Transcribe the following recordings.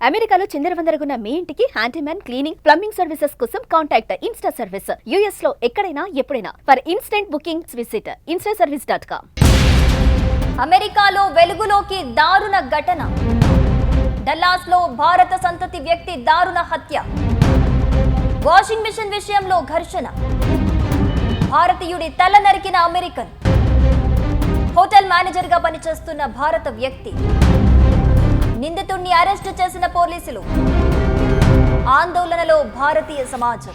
అమెరికాలో చిందరవందరగున్న మీ ఇంటికి handyman cleaning plumbing services కోసం కాంటాక్ట్ ఇన్స్టా సర్వీస్. యుఎస్ లో ఎక్కడైనా ఎప్పుడైనా for instant bookings visit instaservice.com. అమెరికాలో వెలుగులోకి దారుణ ఘటన. డల్లాస్ లో భారత సంతతి వ్యక్తి దారుణ హత్య. వాషింగ్ మిషన్ విషయంలో ఘర్షణ. భారతీయుడి తల నరికిన అమెరికన్. హోటల్ మేనేజర్ గా పనిచేస్తున్న భారత వ్యక్తి. నిందితుడిని అరెస్టు చేసిన పోలీసులు. ఆందోళనలో భారతీయ సమాజం.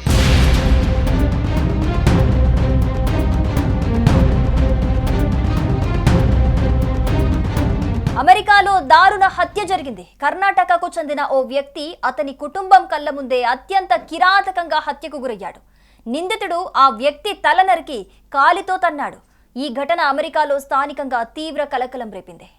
అమెరికాలో దారుణ హత్య జరిగింది. కర్ణాటకకు చెందిన ఓ వ్యక్తి అతని కుటుంబం కళ్ళ ముందే అత్యంత కిరాతకంగా హత్యకు గురయ్యాడు. నిందితుడు ఆ వ్యక్తి తల నరికి కాలితో తన్నాడు. ఈ ఘటన అమెరికాలో స్థానికంగా తీవ్ర కలకలం రేపింది.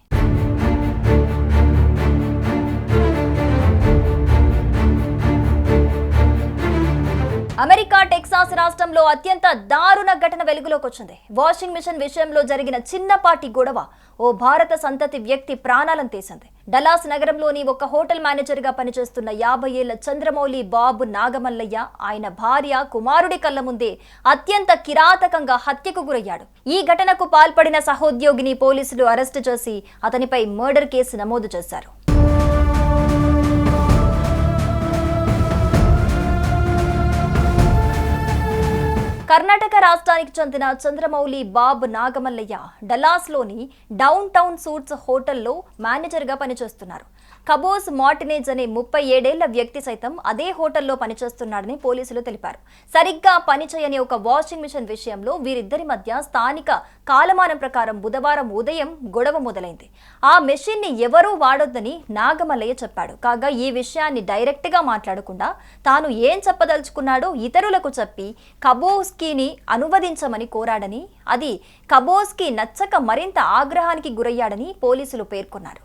అమెరికా టెక్సాస్ రాష్ట్రంలో అత్యంత దారుణ ఘటన వెలుగులోకి వచ్చింది. వాషింగ్ మిషన్ విషయంలో జరిగిన చిన్నపాటి గొడవ ఓ భారత సంతతి వ్యక్తి ప్రాణాలను తీసింది. డల్లాస్ నగరంలోని ఒక హోటల్ మేనేజర్ గా పనిచేస్తున్న 50 ఏళ్ల చంద్రమౌళి బాబు నాగమల్లయ్య ఆయన భార్య కుమారుడి కళ్ళ ముందే అత్యంత కిరాతకంగా హత్యకు గురయ్యాడు. ఈ ఘటనకు పాల్పడిన సహోద్యోగిని పోలీసులు అరెస్టు చేసి అతనిపై మర్డర్ కేసు నమోదు చేశారు. కర్ణాటక రాష్ట్రానికి చెందిన చంద్రమౌళి బాబు నాగమల్లయ్య డల్లాస్లోని డౌన్ టౌన్ సూట్స్ హోటల్లో మేనేజర్గా పనిచేస్తున్నారు. కబోస్ మార్టినేజ్ అనే 37 ఏళ్ల వ్యక్తి సైతం అదే హోటల్లో పనిచేస్తున్నాడని పోలీసులు తెలిపారు. సరిగ్గా పనిచేయని ఒక వాషింగ్ మిషన్ విషయంలో వీరిద్దరి మధ్య స్థానిక కాలమానం ప్రకారం బుధవారం ఉదయం గొడవ మొదలైంది. ఆ మెషిన్ ని ఎవరూ వాడొద్దని నాగమల్లయ్య చెప్పాడు. కాగా ఈ విషయాన్ని డైరెక్ట్ గా మాట్లాడకుండా తాను ఏం చెప్పదలుచుకున్నాడో ఇతరులకు చెప్పి కబోస్కీని అనువదించమని కోరాడని, అది కబోస్కీ నచ్చక మరింత ఆగ్రహానికి గురయ్యాడని పోలీసులు పేర్కొన్నారు.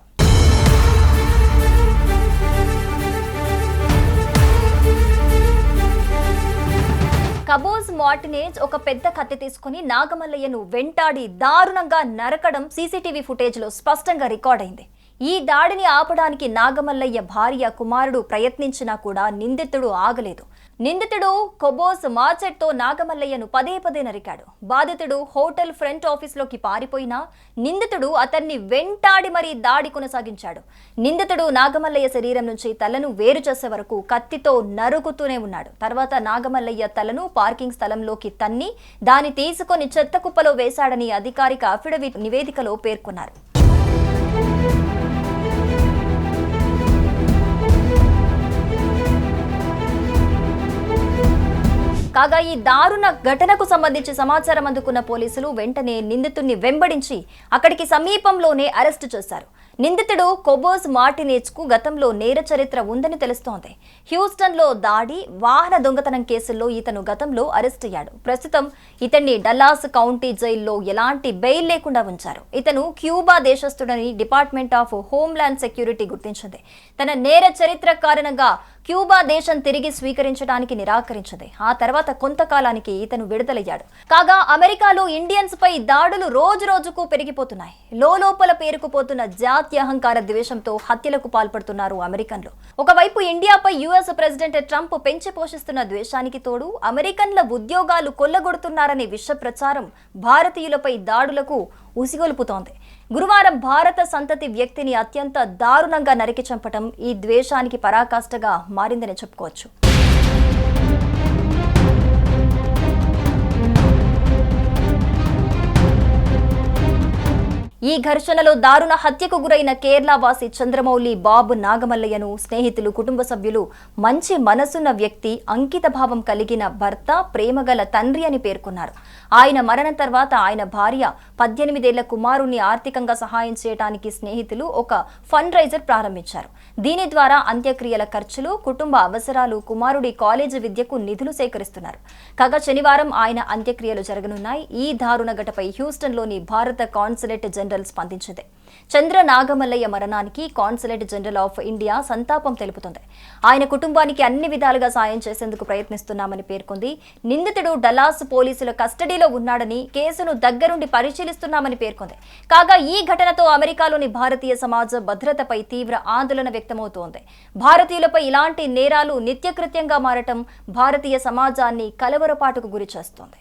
కబోస్ మార్టినేజ్ ఒక పెద్ద కత్తి తీసుకుని నాగమల్లయ్యను వెంటాడి దారుణంగా నరకడం సీసీటీవీ ఫుటేజ్ లో స్పష్టంగా రికార్డ్ అయింది. ఈ దాడిని ఆపడానికి నాగమల్లయ్య భార్య కుమారుడు ప్రయత్నించినా కూడా నిందితుడు ఆగలేదు. నిందితుడు కబోస్ మార్చెట్ తో నాగమల్లయ్యను పదే పదే నరికాడు. బాధితుడు హోటల్ ఫ్రంట్ ఆఫీస్ లోకి పారిపోయినా నిందితుడు అతన్ని వెంటాడి మరీ దాడి కొనసాగించాడు. నిందితుడు నాగమల్లయ్య శరీరం నుంచి తలను వేరు చేసే వరకు కత్తితో నరుకుతూనే ఉన్నాడు. తర్వాత నాగమల్లయ్య తలను పార్కింగ్ స్థలంలోకి తన్ని దాన్ని తీసుకొని చెత్త కుప్పలో వేశాడని అధికారిక అఫిడవిట్ నివేదికలో పేర్కొన్నారు. కాగా ఈ దారుణ ఘటనకు సంబంధించి సమాచారం అందుకున్న పోలీసులు వెంటనే నిందితుడిని వెంబడించి అక్కడికి సమీపంలోనే అరెస్టు చేశారు. నిందితుడు కబోస్ మార్టినేజ్ కు గతంలో నేర చరిత్ర ఉందని తెలుస్తోంది. హ్యూస్టన్ లో దాడి, వాహన దొంగతనం కేసుల్లో ఇతను గతంలో అరెస్ట్ అయ్యాడు. ప్రస్తుతం ఇతన్ని డల్లాస్ కౌంటీ జైల్లో ఎలాంటి బెయిల్ లేకుండా ఉంచారు. ఇతను క్యూబా దేశస్థుడని డిపార్ట్మెంట్ ఆఫ్ హోమ్లాండ్ సెక్యూరిటీ గుర్తించింది. తన నేర చరిత్ర కారణంగా క్యూబా దేశం తిరిగి స్వీకరించడానికి నిరాకరించింది. ఆ తర్వాత కొంతకాలానికి ఇతను విడుదలయ్యాడు. కాగా అమెరికాలో ఇండియన్స్ పై దాడులు రోజు రోజుకు పెరిగిపోతున్నాయి. లోపల పేరుకుపోతున్న జాత్యహంకార ద్వేషంతో హత్యలకు పాల్పడుతున్నారు అమెరికన్లు. ఒకవైపు ఇండియాపై యుఎస్ ప్రెసిడెంట్ ట్రంప్ పెంచి పోషిస్తున్న ద్వేషానికి తోడు అమెరికన్ల ఉద్యోగాలు కొల్లగొడుతున్నారనే విష ప్రచారం భారతీయులపై దాడులకు ఉసిగొల్పుతోంది. గురువారం భారత సంతతి వ్యక్తిని అత్యంత దారుణంగా నరికి చంపటం ఈ ద్వేషానికి పరాకాష్ఠగా మారిందని చెప్పుకోవచ్చు. ఈ ఘర్షణలో దారుణ హత్యకు గురైన కేరళ వాసి చంద్రమౌళి బాబు నాగమల్లయ్యను స్నేహితులు, కుటుంబ సభ్యులు మంచి మనసున్న వ్యక్తి, అంకిత భావం కలిగిన భర్త, ప్రేమగల తండ్రి అని పేర్కొన్నారు. ఆయన మరణం తర్వాత ఆయన భార్య 18 ఏళ్ల కుమారుణ్ణి ఆర్థికంగా సహాయం చేయడానికి స్నేహితులు ఒక ఫండ్ రైజర్ ప్రారంభించారు. దీని ద్వారా అంత్యక్రియల ఖర్చులు, కుటుంబ అవసరాలు, కుమారుడి కాలేజీ విద్యకు నిధులు సేకరిస్తున్నారు. కాగా శనివారం ఆయన అంత్యక్రియలు జరగనున్నాయి. ఈ దారుణ ఘటనపై హ్యూస్టన్లోని భారత కాన్సులేట్ జనరల్ స్పందించింది. చంద్ర నాగమల్లయ్య మరణానికి కాన్సులేట్ జనరల్ ఆఫ్ ఇండియా సంతాపం తెలుపుతోంది. ఆయన కుటుంబానికి అన్ని విధాలుగా సాయం చేసేందుకు ప్రయత్నిస్తున్నామని పేర్కొంది. నిందితుడు డల్లాస్ పోలీసుల కస్టడీలో ఉన్నాడని, కేసును దగ్గరుండి పరిశీలిస్తున్నామని పేర్కొంది. కాగా ఈ ఘటనతో అమెరికాలోని భారతీయ సమాజ భద్రతపై తీవ్ర ఆందోళన వ్యక్తమవుతోంది. భారతీయులపై ఇలాంటి నేరాలు నిత్యకృత్యంగా మారటం భారతీయ సమాజాన్ని కలవరపాటుకు గురి చేస్తోంది.